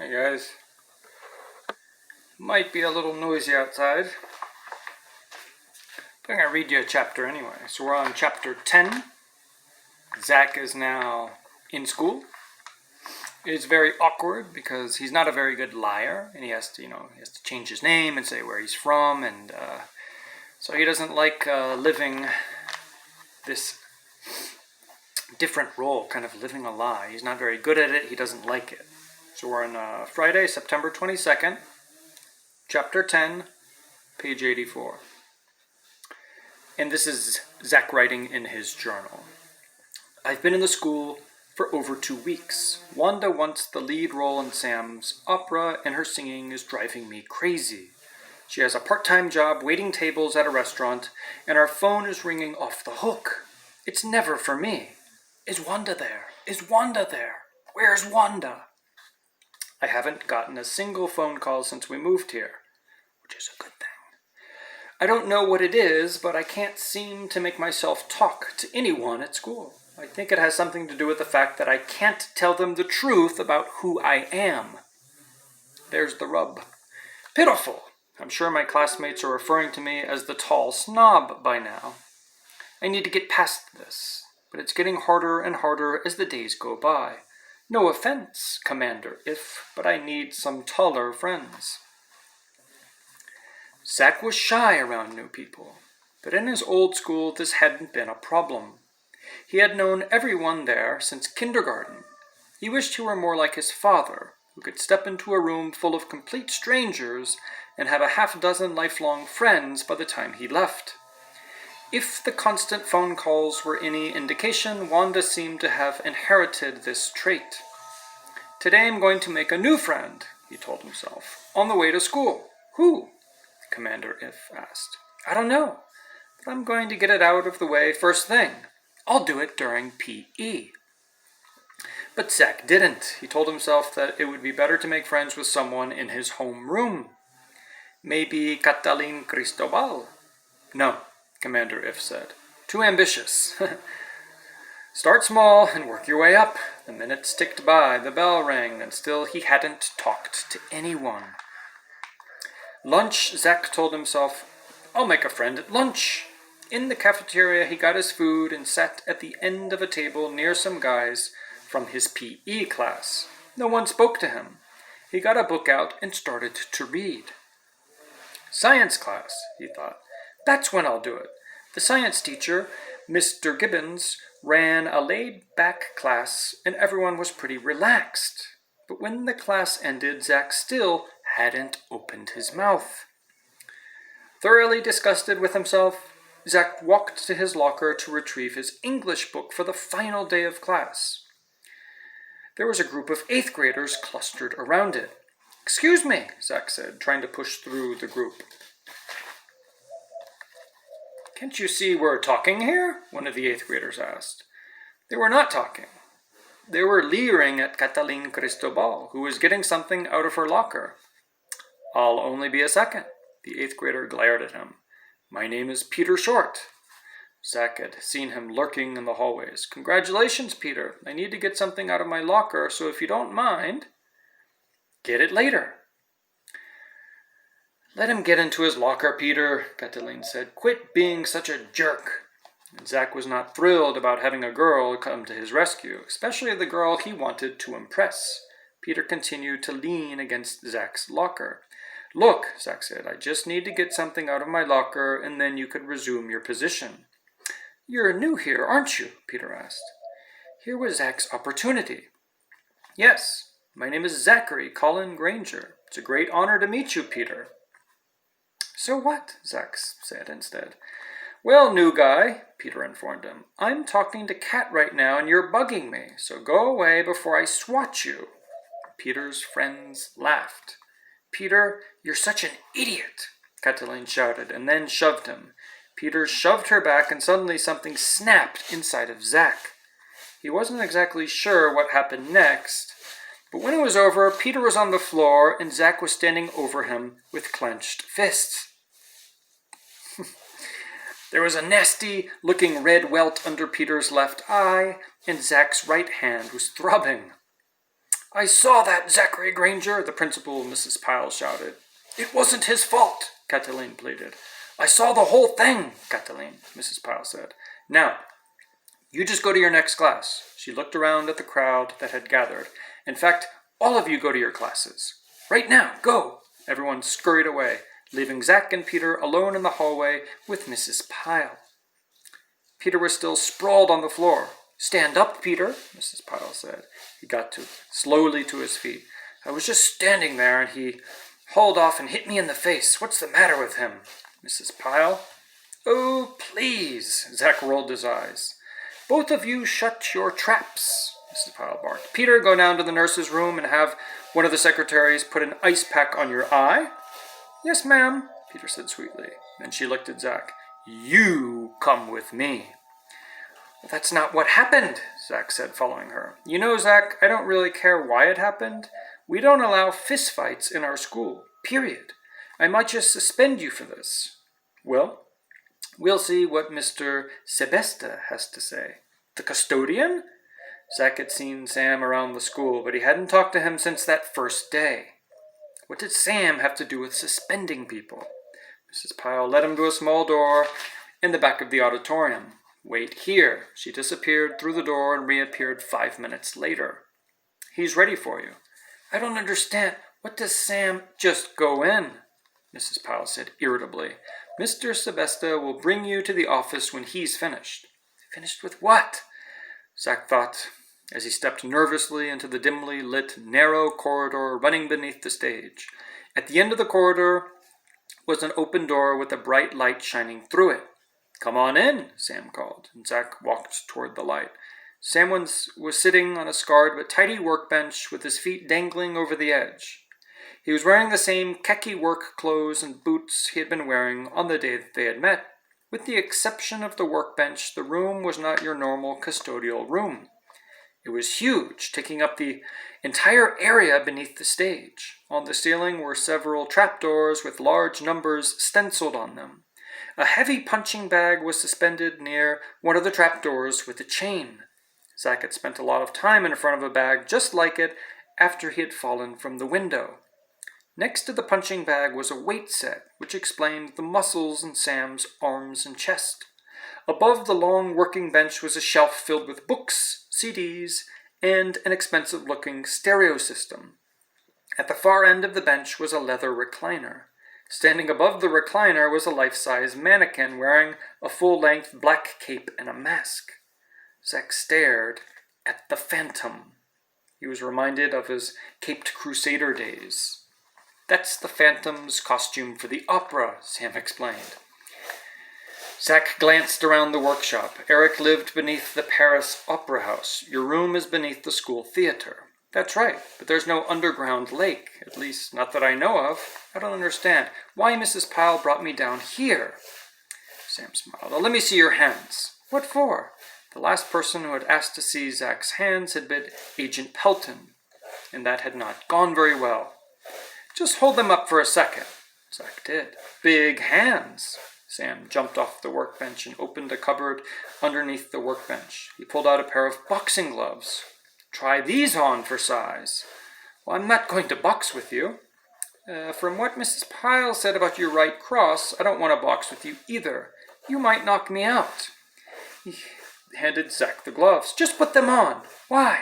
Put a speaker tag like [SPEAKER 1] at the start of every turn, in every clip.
[SPEAKER 1] Hey guys, might be a little noisy outside, but I'm going to read you a chapter anyway. So we're on chapter 10. Zach is now in school. It's very awkward because he's not a very good liar, and he has to change his name and say where he's from, and so he doesn't like living this different role, kind of living a lie. He's not very good at it. He doesn't like it. So we're on Friday, September 22nd, chapter 10, page 84. And this is Zach writing in his journal. I've been in the school for over 2 weeks. Wanda wants the lead role in Sam's opera, and her singing is driving me crazy. She has a part-time job waiting tables at a restaurant, and our phone is ringing off the hook. It's never for me. Is Wanda there? Is Wanda there? Where's Wanda? I haven't gotten a single phone call since we moved here, which is a good thing. I don't know what it is, but I can't seem to make myself talk to anyone at school. I think it has something to do with the fact that I can't tell them the truth about who I am. There's the rub. Pitiful. I'm sure my classmates are referring to me as the tall snob by now. I need to get past this, but it's getting harder and harder as the days go by. No offense, Commander but I need some taller friends. Zach was shy around new people, but in his old school this hadn't been a problem. He had known everyone there since kindergarten. He wished he were more like his father, who could step into a room full of complete strangers and have a half-dozen lifelong friends by the time he left. If the constant phone calls were any indication, Wanda seemed to have inherited this trait. Today I'm going to make a new friend, he told himself, on the way to school. Who? Commander asked. I don't know, but I'm going to get it out of the way first thing. I'll do it during P.E. But Zach didn't. He told himself that it would be better to make friends with someone in his home room. Maybe Catalin Cristobal? No, Commander said. Too ambitious. Start small and work your way up. The minutes ticked by, the bell rang, and still he hadn't talked to anyone. Lunch, Zach told himself, I'll make a friend at lunch. In the cafeteria, he got his food and sat at the end of a table near some guys from his P.E. class. No one spoke to him. He got a book out and started to read. Science class, he thought. That's when I'll do it. The science teacher, Mr. Gibbons, ran a laid-back class, and everyone was pretty relaxed. But when the class ended, Zach still hadn't opened his mouth. Thoroughly disgusted with himself, Zach walked to his locker to retrieve his English book for the final day of class. There was a group of 8th graders clustered around it. Excuse me, Zach said, trying to push through the group. Can't you see we're talking here? One of the 8th graders asked. They were not talking. They were leering at Catalin Cristobal, who was getting something out of her locker. I'll only be a second. The 8th grader glared at him. My name is Peter Short. Zach had seen him lurking in the hallways. Congratulations, Peter. I need to get something out of my locker, so if you don't mind, get it later. Let him get into his locker, Peter, Catalin said. Quit being such a jerk. And Zach was not thrilled about having a girl come to his rescue, especially the girl he wanted to impress. Peter continued to lean against Zach's locker. Look, Zach said, I just need to get something out of my locker, and then you could resume your position. You're new here, aren't you? Peter asked. Here was Zach's opportunity. Yes, my name is Zachary Colin Granger. It's a great honor to meet you, Peter. So what? Zach said instead. Well, new guy, Peter informed him, I'm talking to Kat right now, and you're bugging me, so go away before I swat you. Peter's friends laughed. Peter, you're such an idiot, Catalin shouted, and then shoved him. Peter shoved her back, and suddenly something snapped inside of Zach. He wasn't exactly sure what happened next, but when it was over, Peter was on the floor, and Zach was standing over him with clenched fists. There was a nasty-looking red welt under Peter's left eye, and Zach's right hand was throbbing. I saw that, Zachary Granger, the principal, Mrs. Pyle, shouted. It wasn't his fault, Cataline pleaded. I saw the whole thing, Cataline, Mrs. Pyle said. Now, you just go to your next class. She looked around at the crowd that had gathered. In fact, all of you go to your classes. Right now, go. Everyone scurried away, leaving Zach and Peter alone in the hallway with Mrs. Pyle. Peter was still sprawled on the floor. Stand up, Peter, Mrs. Pyle said. He got slowly to his feet. I was just standing there, and he hauled off and hit me in the face. What's the matter with him? Mrs. Pyle. Oh, please, Zach rolled his eyes. Both of you shut your traps, Mrs. Pyle barked. Peter, go down to the nurse's room and have one of the secretaries put an ice pack on your eye. Yes, ma'am, Peter said sweetly. Then she looked at Zach. You come with me. Well, that's not what happened, Zach said, following her. You know, Zach, I don't really care why it happened. We don't allow fistfights in our school, period. I might just suspend you for this. Well, we'll see what Mr. Sebesta has to say. The custodian? Zach had seen Sam around the school, but he hadn't talked to him since that first day. What did Sam have to do with suspending people? Mrs. Pyle led him to a small door in the back of the auditorium. Wait here. She disappeared through the door and reappeared 5 minutes later. He's ready for you. I don't understand. What does Sam... Just go in, Mrs. Pyle said irritably. Mr. Sebesta will bring you to the office when he's finished. Finished with what? Zach thought, as he stepped nervously into the dimly lit, narrow corridor running beneath the stage. At the end of the corridor was an open door with a bright light shining through it. Come on in, Sam called, and Zach walked toward the light. Sam was sitting on a scarred but tidy workbench with his feet dangling over the edge. He was wearing the same khaki work clothes and boots he had been wearing on the day that they had met. With the exception of the workbench, the room was not your normal custodial room. It was huge, taking up the entire area beneath the stage. On the ceiling were several trapdoors with large numbers stenciled on them. A heavy punching bag was suspended near one of the trapdoors with a chain. Zach had spent a lot of time in front of a bag just like it after he had fallen from the window. Next to the punching bag was a weight set, which explained the muscles in Sam's arms and chest. Above the long working bench was a shelf filled with books, CDs, and an expensive-looking stereo system. At the far end of the bench was a leather recliner. Standing above the recliner was a life-size mannequin wearing a full-length black cape and a mask. Zach stared at the Phantom. He was reminded of his Caped Crusader days. That's the Phantom's costume for the opera, Sam explained. Zach glanced around the workshop. Eric lived beneath the Paris Opera House. Your room is beneath the school theater. That's right, but there's no underground lake, at least not that I know of. I don't understand. Why Mrs. Pyle brought me down here? Sam smiled. Let me see your hands. What for? The last person who had asked to see Zach's hands had been Agent Pelton, and that had not gone very well. Just hold them up for a second. Zach did. Big hands. Sam jumped off the workbench and opened a cupboard underneath the workbench. He pulled out a pair of boxing gloves. Try these on for size. Well, I'm not going to box with you. From what Mrs. Pyle said about your right cross, I don't want to box with you either. You might knock me out. He handed Zach the gloves. Just put them on. Why?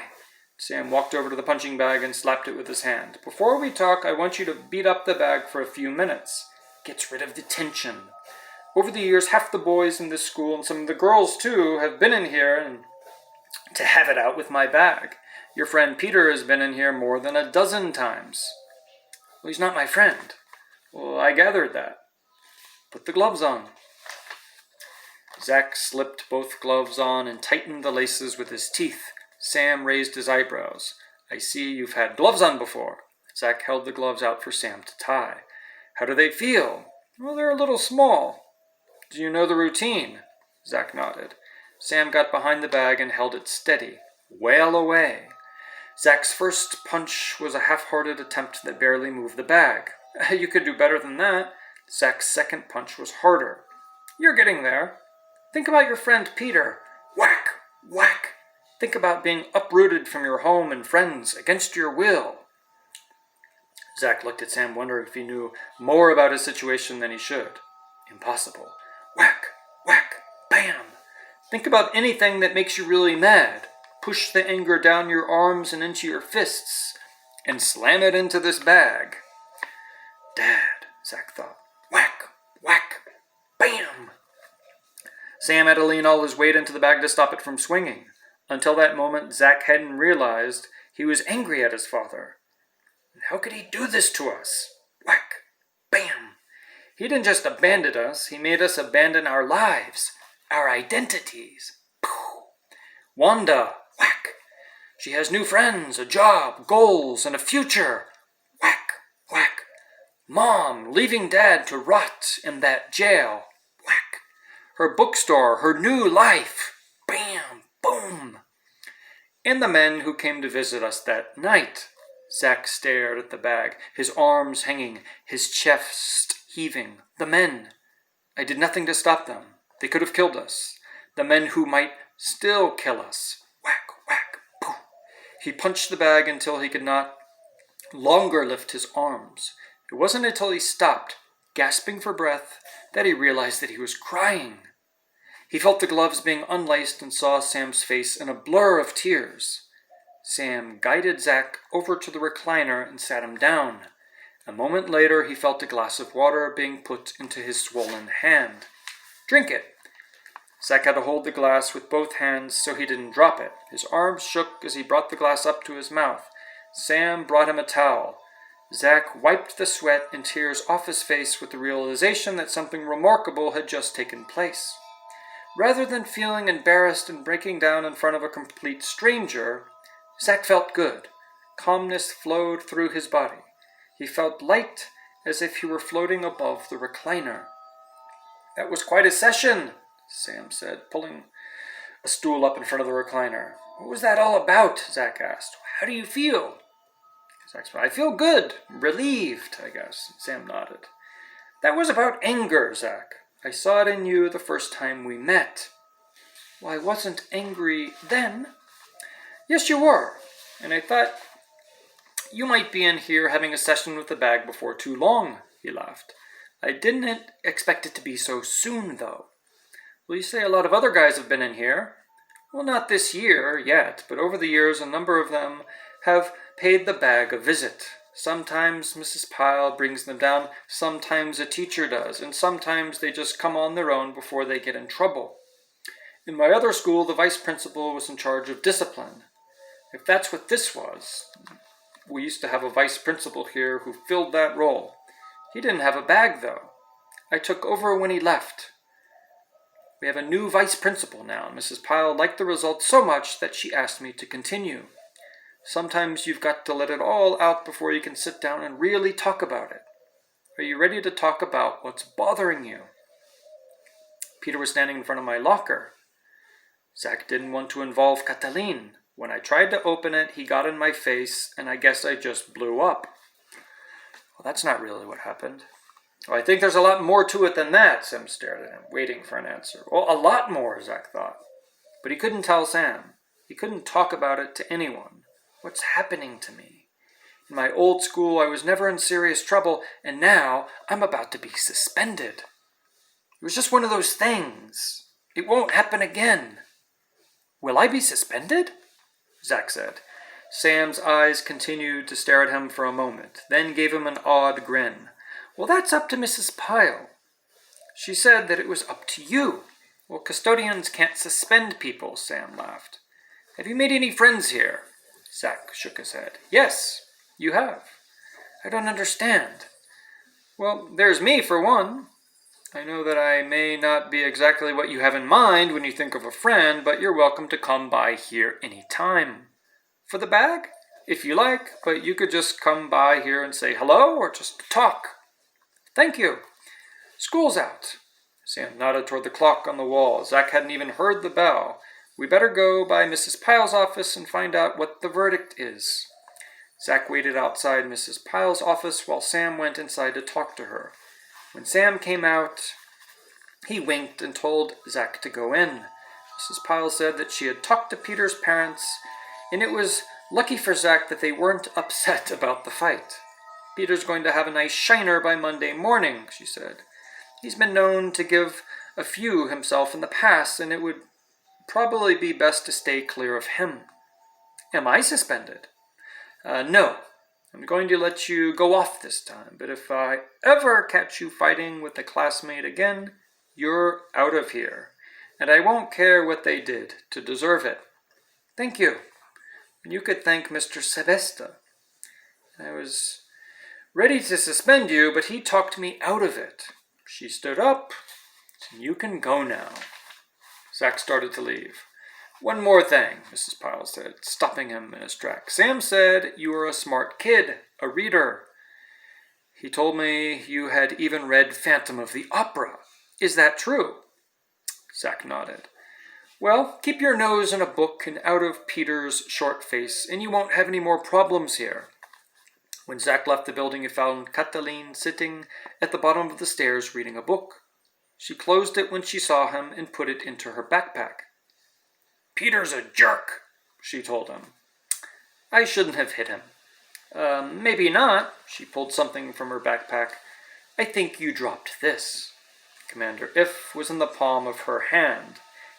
[SPEAKER 1] Sam walked over to the punching bag and slapped it with his hand. Before we talk, I want you to beat up the bag for a few minutes. Gets rid of the tension. Over the years, half the boys in this school, and some of the girls too, have been in here and to have it out with my bag. Your friend Peter has been in here more than a dozen times. Well, he's not my friend. Well, I gathered that. Put the gloves on. Zach slipped both gloves on and tightened the laces with his teeth. Sam raised his eyebrows. I see you've had gloves on before. Zach held the gloves out for Sam to tie. How do they feel? Well, they're a little small. Do you know the routine? Zach nodded. Sam got behind the bag and held it steady. Whale away. Zach's first punch was a half-hearted attempt that barely moved the bag. You could do better than that. Zach's second punch was harder. You're getting there. Think about your friend Peter. Whack! Whack! Think about being uprooted from your home and friends against your will. Zack looked at Sam, wondering if he knew more about his situation than he should. Impossible. Whack, whack, bam. Think about anything that makes you really mad. Push the anger down your arms and into your fists, and slam it into this bag. Dad, Zack thought. Whack, whack, bam. Sam had to lean all his weight into the bag to stop it from swinging. Until that moment, Zack hadn't realized he was angry at his father. How could he do this to us? Whack, bam. He didn't just abandon us, he made us abandon our lives, our identities. Pooh. Wanda, whack. She has new friends, a job, goals, and a future. Whack, whack. Mom, leaving Dad to rot in that jail. Whack. Her bookstore, her new life. Bam, boom. And the men who came to visit us that night. Zack stared at the bag, his arms hanging, his chest heaving. The men. I did nothing to stop them. They could have killed us. The men who might still kill us. Whack, whack, poof. He punched the bag until he could not longer lift his arms. It wasn't until he stopped, gasping for breath, that he realized that he was crying. He felt the gloves being unlaced and saw Sam's face in a blur of tears. Sam guided Zack over to the recliner and sat him down. A moment later, he felt a glass of water being put into his swollen hand. Drink it. Zack had to hold the glass with both hands so he didn't drop it. His arms shook as he brought the glass up to his mouth. Sam brought him a towel. Zack wiped the sweat and tears off his face with the realization that something remarkable had just taken place. Rather than feeling embarrassed and breaking down in front of a complete stranger, Zack felt good. Calmness flowed through his body. He felt light, as if he were floating above the recliner. That was quite a session, Sam said, pulling a stool up in front of the recliner. What was that all about? Zack asked. How do you feel? Zack said, I feel good. Relieved, I guess. Sam nodded. That was about anger, Zack. I saw it in you the first time we met. Well, I wasn't angry then. Yes, you were. And I thought you might be in here having a session with the bag before too long, he laughed. I didn't expect it to be so soon, though. Well, you say a lot of other guys have been in here. Well, not this year yet, but over the years a number of them have paid the bag a visit. Sometimes Mrs. Pyle brings them down, sometimes a teacher does, and sometimes they just come on their own before they get in trouble. In my other school, the vice principal was in charge of discipline. If that's what this was, we used to have a vice principal here who filled that role. He didn't have a bag, though. I took over when he left. We have a new vice principal now, and Mrs. Pyle liked the results so much that she asked me to continue. Sometimes you've got to let it all out before you can sit down and really talk about it. Are you ready to talk about what's bothering you? Peter was standing in front of my locker. Zack didn't want to involve Catalin. When I tried to open it, he got in my face, and I guess I just blew up. Well, that's not really what happened. Well, I think there's a lot more to it than that, Sam stared at him, waiting for an answer. Well, a lot more, Zack thought. But he couldn't tell Sam. He couldn't talk about it to anyone. What's happening to me? In my old school, I was never in serious trouble, and now I'm about to be suspended. It was just one of those things. It won't happen again. Will I be suspended? Zack said. Sam's eyes continued to stare at him for a moment, then gave him an odd grin. Well, that's up to Mrs. Pyle. She said that it was up to you. Well, custodians can't suspend people, Sam laughed. Have you made any friends here? Zack shook his head. Yes, you have. I don't understand. Well, there's me, for one. I know that I may not be exactly what you have in mind when you think of a friend, but you're welcome to come by here any time. For the bag? If you like, but you could just come by here and say hello or just talk. Thank you. School's out. Sam nodded toward the clock on the wall. Zack hadn't even heard the bell. We better go by Mrs. Pyle's office and find out what the verdict is. Zack waited outside Mrs. Pyle's office while Sam went inside to talk to her. When Sam came out, he winked and told Zack to go in. Mrs. Pyle said that she had talked to Peter's parents, and it was lucky for Zach that they weren't upset about the fight. Peter's going to have a nice shiner by Monday morning, she said. He's been known to give a few himself in the past, and it would probably be best to stay clear of him. Am I suspended? No. I'm going to let you go off this time, but if I ever catch you fighting with a classmate again, you're out of here, and I won't care what they did to deserve it. Thank you. And you could thank Mr. Sebesta. I was ready to suspend you, but he talked me out of it. She stood up. You can go now. Zach started to leave. One more thing, Mrs. Pyle said, stopping him in his tracks. Sam said you were a smart kid, a reader. He told me you had even read Phantom of the Opera. Is that true? Zach nodded. Well, keep your nose in a book and out of Peter's short face, and you won't have any more problems here. When Zach left the building, he found Cataline sitting at the bottom of the stairs reading a book. She closed it when she saw him and put it into her backpack. Peter's a jerk, she told him. I shouldn't have hit him. Maybe not. She pulled something from her backpack. I think you dropped this. Commander If was in the palm of her hand.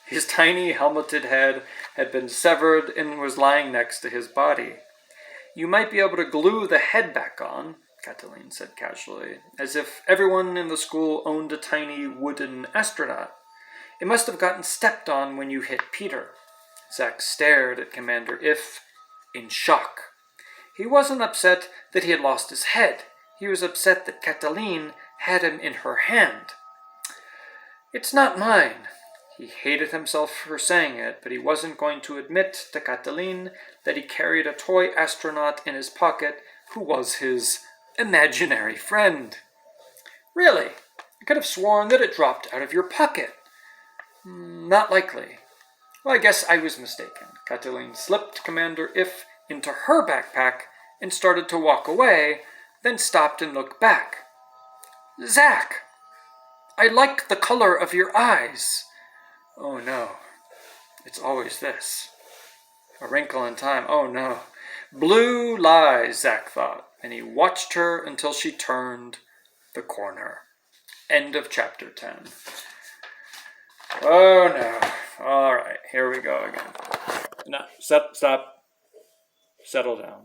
[SPEAKER 1] His tiny helmeted head had been severed and was lying next to his body. You might be able to glue the head back on, Cataline said casually, as if everyone in the school owned a tiny wooden astronaut. It must have gotten stepped on when you hit Peter. Zach stared at Commander If in shock. He wasn't upset that he had lost his head. He was upset that Cataline had him in her hand. It's not mine. He hated himself for saying it, but he wasn't going to admit to Cataline that he carried a toy astronaut in his pocket who was his imaginary friend. Really? I could have sworn that it dropped out of your pocket. Not likely. Well, I guess I was mistaken. Cataline slipped Commander If into her backpack and started to walk away, then stopped and looked back. Zach! I like the color of your eyes. Oh no, it's always this. A wrinkle in time, oh no. Blue lies, Zach thought, and he watched her until she turned the corner. End of chapter 10. Oh no. All right, here we go again. No, stop. Settle down.